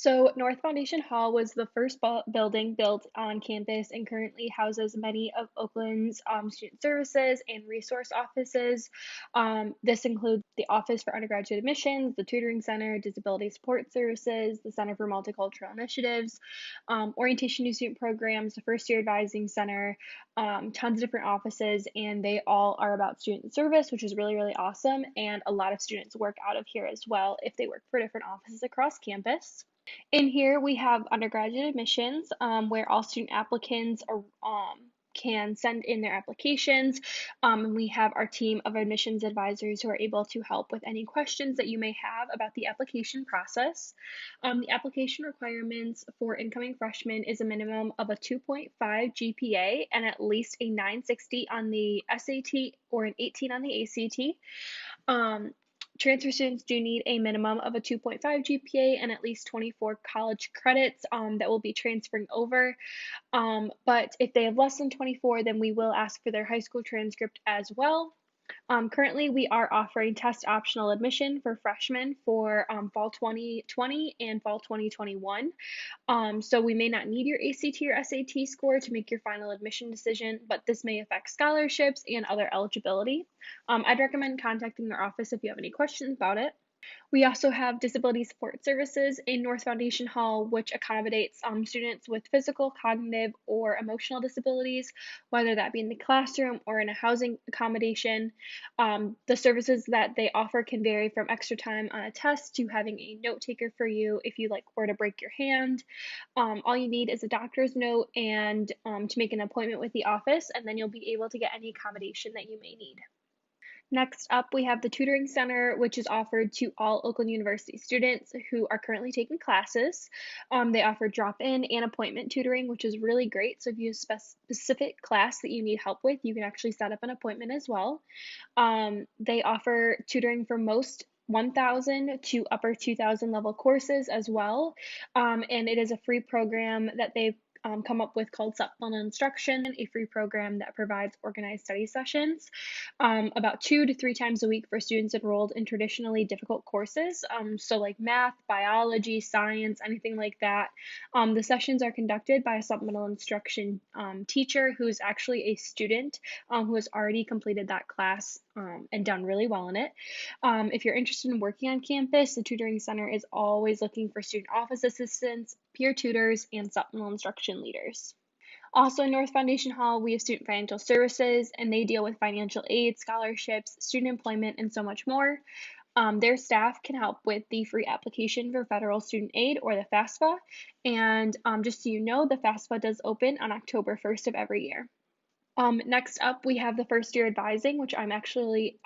So, North Foundation Hall was the first building built on campus and currently houses many of Oakland's student services and resource offices. This includes the Office for Undergraduate Admissions, the Tutoring Center, Disability Support Services, the Center for Multicultural Initiatives, Orientation New Student Programs, the First Year Advising Center, tons of different offices, and they all are about student service, which is really, really awesome. And a lot of students work out of here as well if they work for different offices across campus. In here, we have undergraduate admissions, where all student applicants can send in their applications. And we have our team of admissions advisors who are able to help with any questions that you may have about the application process. The application requirements for incoming freshmen is a minimum of a 2.5 GPA and at least a 960 on the SAT or an 18 on the ACT. Um, Transfer students do need a minimum of a 2.5 GPA and at least 24 college credits that will be transferring over. But if they have less than 24, then we will ask for their high school transcript as well. Currently, we are offering test optional admission for freshmen for fall 2020 and fall 2021. So we may not need your ACT or SAT score to make your final admission decision, but this may affect scholarships and other eligibility. I'd recommend contacting their office if you have any questions about it. We also have disability support services in North Foundation Hall, which accommodates students with physical, cognitive, or emotional disabilities, whether that be in the classroom or in a housing accommodation. The services that they offer can vary from extra time on a test to having a note taker for you if you were to break your hand. All you need is a doctor's note and to make an appointment with the office, and then you'll be able to get any accommodation that you may need. Next up, we have the Tutoring Center, which is offered to all Oakland University students who are currently taking classes. They offer drop-in and appointment tutoring, which is really great. So if you have a specific class that you need help with, you can actually set up an appointment as well. They offer tutoring for most 1,000 to upper 2,000 level courses as well. And it is a free program that they've come up with called Supplemental Instruction, a free program that provides organized study sessions about 2 to 3 times a week for students enrolled in traditionally difficult courses. So, like math, biology, science, anything like that. The sessions are conducted by a supplemental instruction teacher who is actually a student who has already completed that class and done really well in it. If you're interested in working on campus, the Tutoring Center is always looking for student office assistants, peer tutors, and supplemental instruction leaders. Also, in North Foundation Hall, we have Student Financial Services, and they deal with financial aid, scholarships, student employment, and so much more. Their staff can help with the free application for federal student aid or the FAFSA. And just so you know, the FAFSA does open on October 1st of every year. Next up, we have the First Year Advising, which I'm actually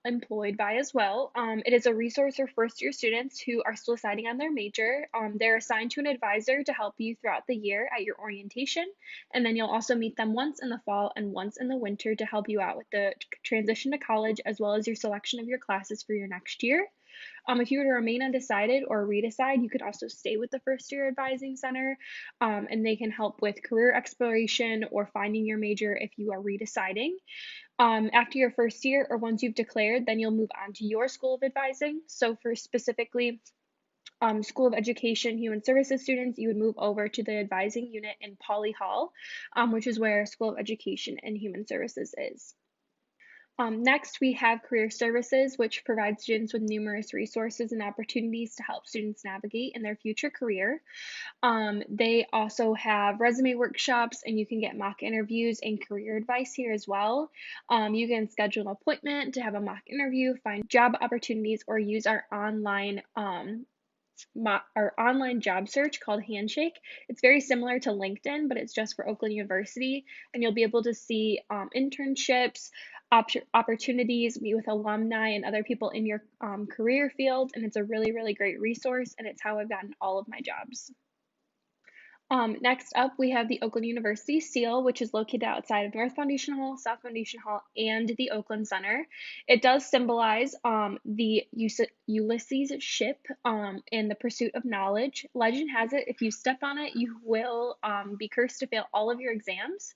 employed by as well. It is a resource for first year students who are still deciding on their major. They're assigned to an advisor to help you throughout the year at your orientation, and then you'll also meet them once in the fall and once in the winter to help you out with the transition to college as well as your selection of your classes for your next year. If you were to remain undecided or redecide, you could also stay with the First Year Advising Center, and they can help with career exploration or finding your major if you are redeciding. After your first year or once you've declared, then you'll move on to your School of Advising. So for specifically School of Education Human Services students, you would move over to the advising unit in Pauley Hall, which is where School of Education and Human Services is. Next, we have Career Services, which provides students with numerous resources and opportunities to help students navigate in their future career. They also have resume workshops, and you can get mock interviews and career advice here as well. You can schedule an appointment to have a mock interview, find job opportunities, or use our online job search called Handshake. It's very similar to LinkedIn, but it's just for Oakland University, and you'll be able to see internships, opportunities, meet with alumni and other people in your career field, and it's a really, really great resource, and it's how I've gotten all of my jobs. Next up, we have the Oakland University Seal, which is located outside of North Foundation Hall, South Foundation Hall, and the Oakland Center. It does symbolize the Ulysses ship in the pursuit of knowledge. Legend has it, if you step on it, you will be cursed to fail all of your exams.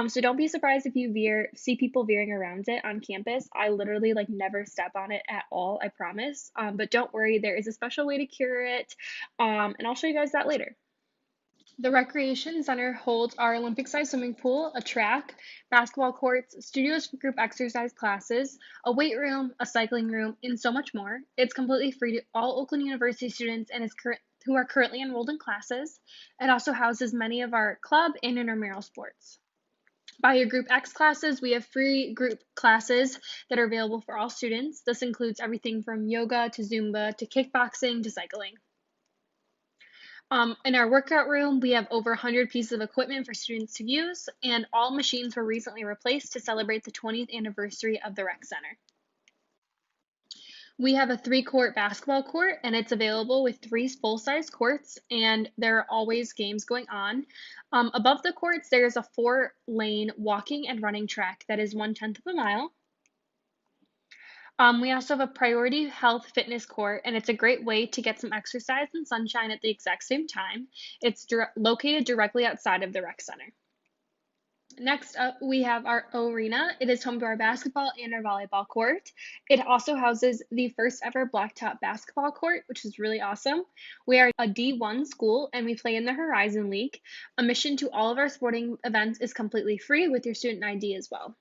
So don't be surprised if you see people veering around it on campus. I literally like never step on it at all, I promise. But don't worry, there is a special way to cure it, and I'll show you guys that later. The Recreation Center holds our Olympic-sized swimming pool, a track, basketball courts, studios for group exercise classes, a weight room, a cycling room, and so much more. It's completely free to all Oakland University students and who are currently enrolled in classes. It also houses many of our club and intramural sports. By your Group X classes, we have free group classes that are available for all students. This includes everything from yoga to Zumba to kickboxing to cycling. In our workout room, we have over 100 pieces of equipment for students to use, and all machines were recently replaced to celebrate the 20th anniversary of the Rec Center. We have a 3-court basketball court, and it's available with 3 full-size courts, and there are always games going on. Above the courts, there's a 4-lane walking and running track that is 1/10 of a mile. We also have a priority health fitness court, and it's a great way to get some exercise and sunshine at the exact same time. It's located directly outside of the rec center. Next up, we have our arena. It is home to our basketball and our volleyball court. It also houses the first ever blacktop basketball court, which is really awesome. We are a D1 school and we play in the Horizon League. Admission to all of our sporting events is completely free with your student ID as well.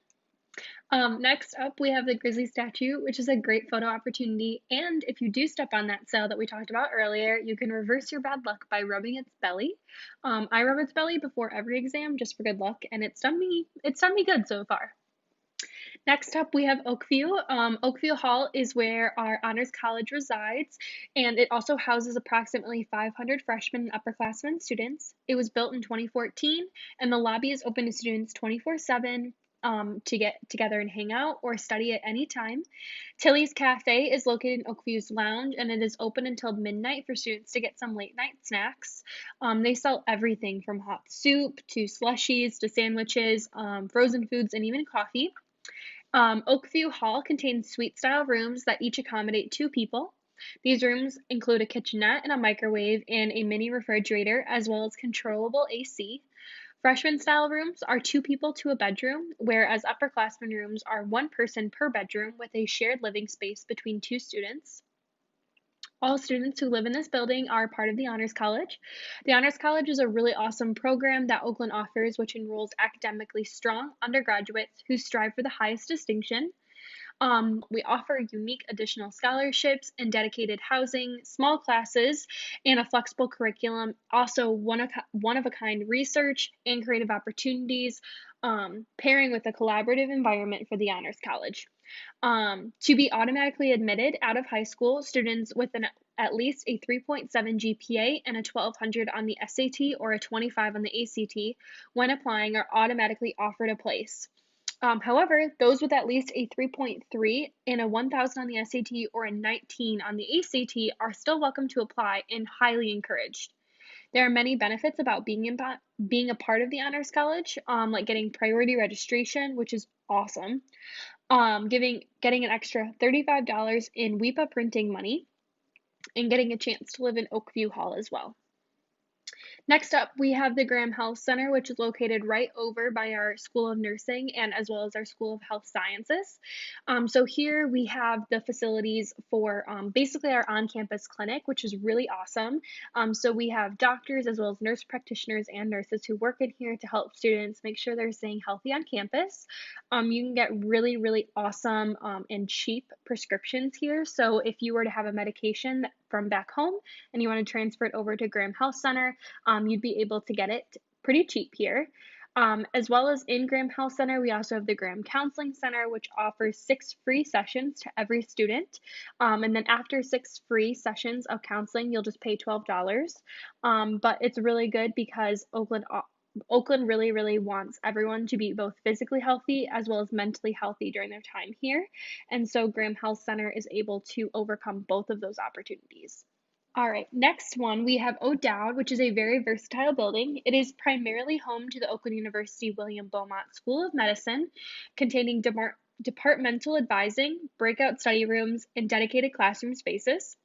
Next up, we have the Grizzly statue, which is a great photo opportunity. And if you do step on that cell that we talked about earlier, you can reverse your bad luck by rubbing its belly. I rub its belly before every exam just for good luck, and it's done me good so far. Next up, we have Oakview. Oakview Hall is where our Honors College resides, and it also houses approximately 500 freshmen and upperclassmen students. It was built in 2014, and the lobby is open to students 24/7 to get together and hang out or study at any time. Tilly's Cafe is located in Oakview's lounge, and it is open until midnight for students to get some late night snacks. They sell everything from hot soup to slushies to sandwiches, frozen foods, and even coffee. Oakview Hall contains suite style rooms that each accommodate 2 people. These rooms include a kitchenette and a microwave and a mini refrigerator, as well as controllable AC. Freshman style rooms are 2 people to a bedroom, whereas upperclassmen rooms are 1 person per bedroom with a shared living space between 2 students. All students who live in this building are part of the Honors College. The Honors College is a really awesome program that Oakland offers, which enrolls academically strong undergraduates who strive for the highest distinction. We offer unique additional scholarships and dedicated housing, small classes, and a flexible curriculum. Also, one of a kind research and creative opportunities, pairing with a collaborative environment for the Honors College. To be automatically admitted out of high school, students with at least a 3.7 GPA and a 1200 on the SAT or a 25 on the ACT when applying are automatically offered a place. However, those with at least a 3.3 and a 1000 on the SAT or a 19 on the ACT are still welcome to apply and highly encouraged. There are many benefits about being a part of the Honors College, like getting priority registration, which is awesome, getting an extra $35 in WEPA printing money, and getting a chance to live in Oakview Hall as well. Next up, we have the Graham Health Center, which is located right over by our School of Nursing and as well as our School of Health Sciences. So here we have the facilities for basically our on-campus clinic, which is really awesome. So we have doctors as well as nurse practitioners and nurses who work in here to help students make sure they're staying healthy on campus. You can get really, really awesome and cheap prescriptions here. So if you were to have a medication from back home and you want to transfer it over to Graham Health Center, you'd be able to get it pretty cheap here. As well as in Graham Health Center, we also have the Graham Counseling Center, which offers 6 free sessions to every student. And then after 6 free sessions of counseling, you'll just pay $12. But it's really good because Oakland really, really wants everyone to be both physically healthy as well as mentally healthy during their time here. And so Graham Health Center is able to overcome both of those opportunities. All right, next one we have O'Dowd, which is a very versatile building. It is primarily home to the Oakland University William Beaumont School of Medicine, containing departmental advising, breakout study rooms, and dedicated classroom spaces.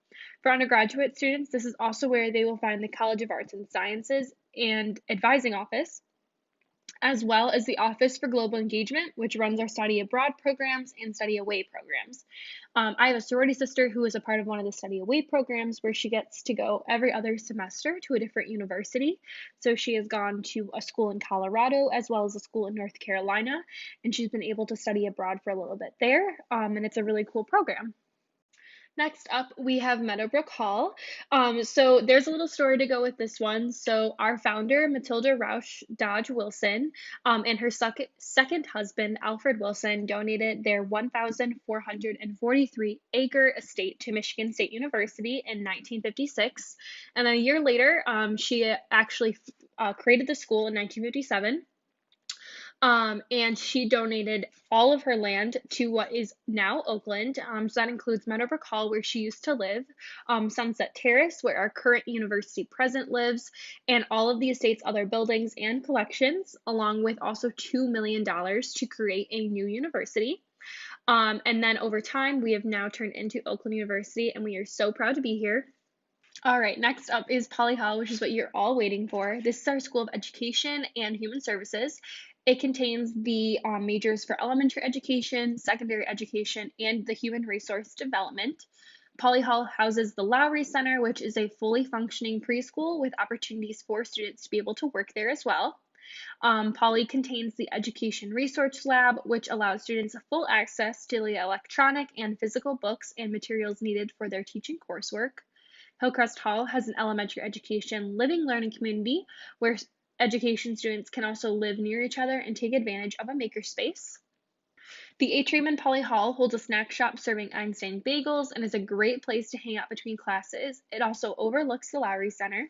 For undergraduate students, this is also where they will find the College of Arts and Sciences and advising office, as well as the Office for Global Engagement, which runs our study abroad programs and study away programs. I have a sorority sister who is a part of one of the study away programs where she gets to go every other semester to a different university. So she has gone to a school in Colorado as well as a school in North Carolina, and she's been able to study abroad for a little bit there, and it's a really cool program. Next up, we have Meadowbrook Hall. So there's a little story to go with this one. So our founder, Matilda Rausch Dodge Wilson, and her second husband, Alfred Wilson, donated their 1,443-acre estate to Michigan State University in 1956. And a year later, she actually created the school in 1957. And she donated all of her land to what is now Oakland. So that includes Meadowbrook Hall, where she used to live, Sunset Terrace, where our current university president lives, and all of the estate's other buildings and collections, along with also $2 million to create a new university. And then over time, we have now turned into Oakland University, and we are so proud to be here. All right, next up is Poly Hall, which is what you're all waiting for. This is our School of Education and Human Services. It contains the majors for elementary education, secondary education, and the human resource development. Poly Hall houses the Lowry Center, which is a fully functioning preschool with opportunities for students to be able to work there as well. Poly contains the Education Research Lab, which allows students full access to the electronic and physical books and materials needed for their teaching coursework. Hillcrest Hall has an elementary education living learning community where education students can also live near each other and take advantage of a makerspace. The atrium in Poly Hall holds a snack shop serving Einstein bagels and is a great place to hang out between classes. It also overlooks the Lowry Center.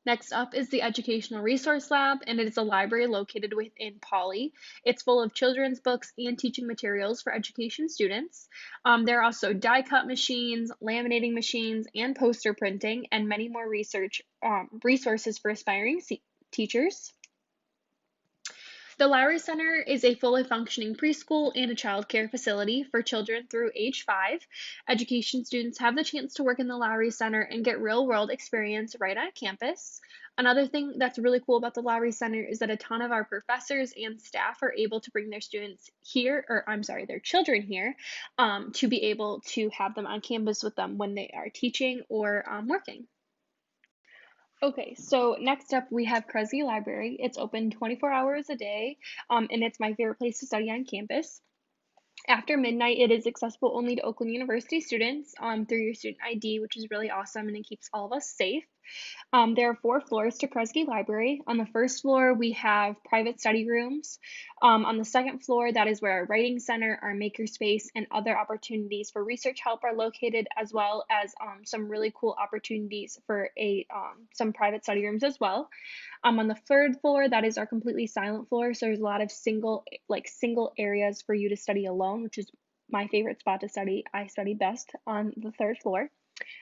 Next up is the Educational Resource Lab, and it is a library located within Poly. It's full of children's books and teaching materials for education students. There are also die cut machines, laminating machines, and poster printing, and many more resources for aspiring teachers. The Lowry Center is a fully functioning preschool and a child care facility for children through age 5. Education students have the chance to work in the Lowry Center and get real world experience right on campus. Another thing that's really cool about the Lowry Center is that a ton of our professors and staff are able to bring their students here, or I'm sorry, their children here, to be able to have them on campus with them when they are teaching or working. Okay, so next up we have Kresge Library. It's open 24 hours a day, and it's my favorite place to study on campus. After midnight, it is accessible only to Oakland University students through your student ID, which is really awesome and it keeps all of us safe. There are 4 floors to Kresge Library. On the first floor, we have private study rooms. On the second floor, that is where our writing center, our makerspace, and other opportunities for research help are located, as well as some really cool opportunities for some private study rooms as well. On the third floor, that is our completely silent floor. So there's a lot of single areas for you to study alone, which is my favorite spot to study. I study best on the third floor.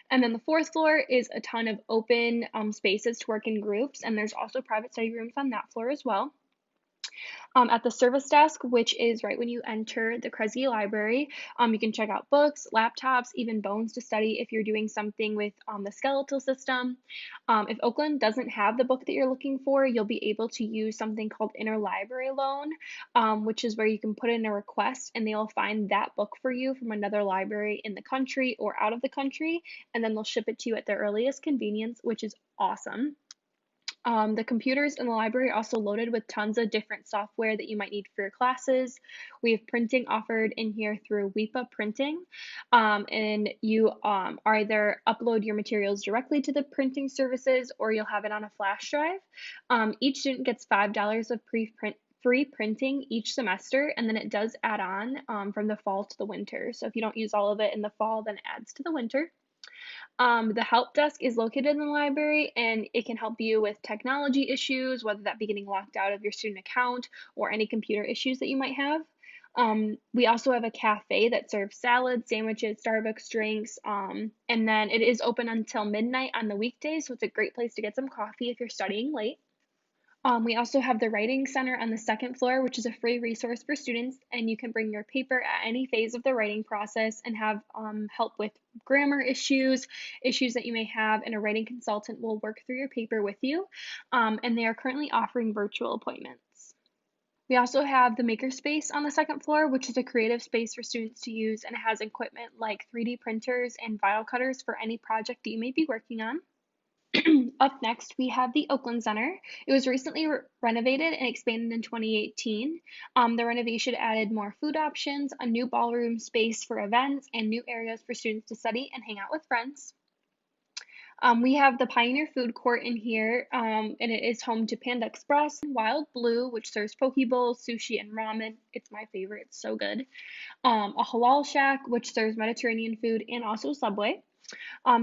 And then the fourth floor is a ton of open spaces to work in groups, and there's also private study rooms on that floor as well. At the service desk, which is right when you enter the Kresge Library, you can check out books, laptops, even bones to study if you're doing something with the skeletal system. If Oakland doesn't have the book that you're looking for, you'll be able to use something called interlibrary loan, which is where you can put in a request and they'll find that book for you from another library in the country or out of the country, and then they'll ship it to you at their earliest convenience, which is awesome. The computers in the library are also loaded with tons of different software that you might need for your classes. We have printing offered in here through WEPA Printing, and you either upload your materials directly to the printing services or you'll have it on a flash drive. Each student gets $5 of free printing each semester, and then it does add on from the fall to the winter. So if you don't use all of it in the fall, then it adds to the winter. The help desk is located in the library and it can help you with technology issues, whether that be getting locked out of your student account or any computer issues that you might have. We also have a cafe that serves salads, sandwiches, Starbucks drinks, and then it is open until midnight on the weekdays, so it's a great place to get some coffee if you're studying late. We also have the Writing Center on the second floor, which is a free resource for students, and you can bring your paper at any phase of the writing process and have help with grammar issues, issues that you may have, and a writing consultant will work through your paper with you. And they are currently offering virtual appointments. We also have the Makerspace on the second floor, which is a creative space for students to use and it has equipment like 3D printers and vinyl cutters for any project that you may be working on. Up next, we have the Oakland Center. It was recently renovated and expanded in 2018. The renovation added more food options, a new ballroom space for events, and new areas for students to study and hang out with friends. We have the Pioneer Food Court in here, and it is home to Panda Express, Wild Blue, which serves poke bowls, sushi, and ramen. It's my favorite, it's so good. A Halal Shack, which serves Mediterranean food, and also Subway.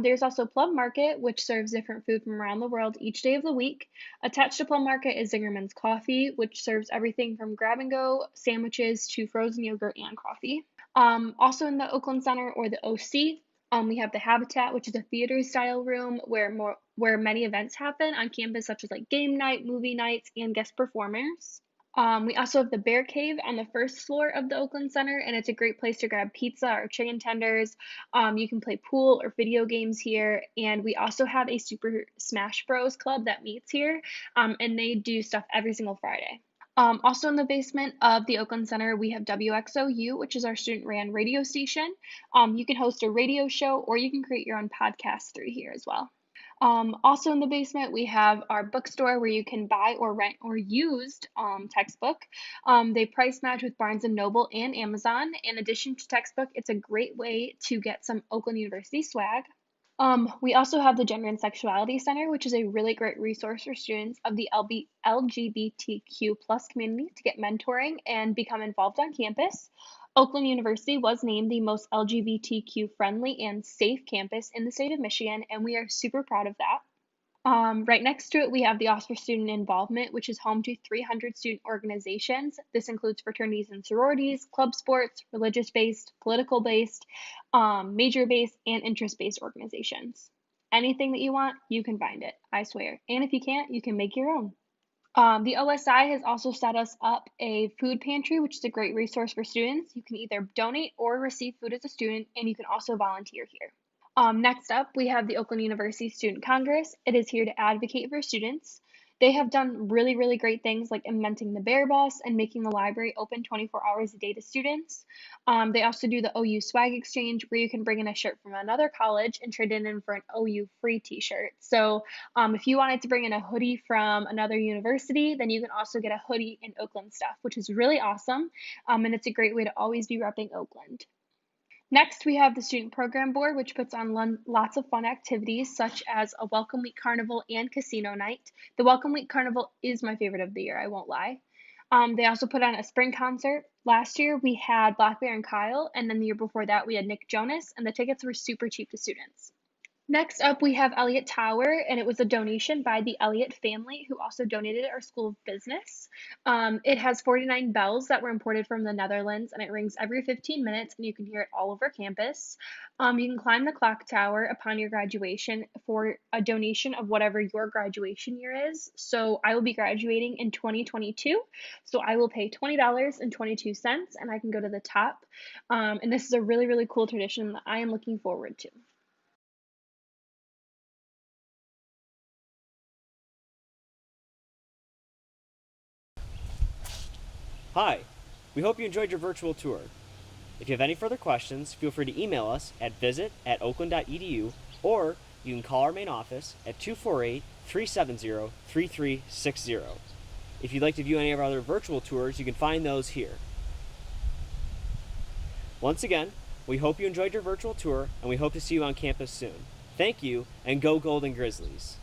There's also Plum Market, which serves different food from around the world each day of the week. Attached to Plum Market is Zingerman's Coffee, which serves everything from grab and go sandwiches to frozen yogurt and coffee. Also in the Oakland Center or the OC, we have the Habitat, which is a theater style room where many events happen on campus, such as like game night, movie nights, and guest performers. We also have the Bear Cave on the first floor of the Oakland Center, and it's a great place to grab pizza or chicken tenders. You can play pool or video games here, and we also have a Super Smash Bros. Club that meets here, and they do stuff every single Friday. Also in the basement of the Oakland Center, we have WXOU, which is our student-ran radio station. You can host a radio show, or you can create your own podcast through here as well. Also in the basement, we have our bookstore where you can buy or rent or used textbook. They price match with Barnes & Noble and Amazon. In addition to textbook, it's a great way to get some Oakland University swag. We also have the Gender and Sexuality Center, which is a really great resource for students of the LGBTQ plus community to get mentoring and become involved on campus. Oakland University was named the most LGBTQ friendly and safe campus in the state of Michigan, and we are super proud of that. Right next to it, we have the Office for Student Involvement, which is home to 300 student organizations. This includes fraternities and sororities, club sports, religious-based, political-based, major-based, and interest-based organizations. Anything that you want, you can find it, I swear. And if you can't, you can make your own. The OSI has also set us up a food pantry, which is a great resource for students. You can either donate or receive food as a student, and you can also volunteer here. Next up, we have the Oakland University Student Congress. It is here to advocate for students. They have done really, really great things like inventing the Bear Bus and making the library open 24 hours a day to students. They also do the OU Swag Exchange, where you can bring in a shirt from another college and trade it in for an OU free t-shirt. So if you wanted to bring in a hoodie from another university, then you can also get a hoodie in Oakland stuff, which is really awesome. And it's a great way to always be repping Oakland. Next, we have the Student Program Board, which puts on lots of fun activities such as a Welcome Week Carnival and Casino Night. The Welcome Week Carnival is my favorite of the year, I won't lie. They also put on a spring concert. Last year, we had Black Bear and Kyle, and then the year before that, we had Nick Jonas, and the tickets were super cheap to students. Next up, we have Elliott Tower, and it was a donation by the Elliott family, who also donated our School of Business. It has 49 bells that were imported from the Netherlands, and it rings every 15 minutes, and you can hear it all over campus. You can climb the clock tower upon your graduation for a donation of whatever your graduation year is. So I will be graduating in 2022, so I will pay $20.22, and I can go to the top. And this is a really, really cool tradition that I am looking forward to. Hi, we hope you enjoyed your virtual tour. If you have any further questions, feel free to email us at visit@oakland.edu, or you can call our main office at 248-370-3360. If you'd like to view any of our other virtual tours, you can find those here. Once again, we hope you enjoyed your virtual tour, and we hope to see you on campus soon. Thank you, and go Golden Grizzlies!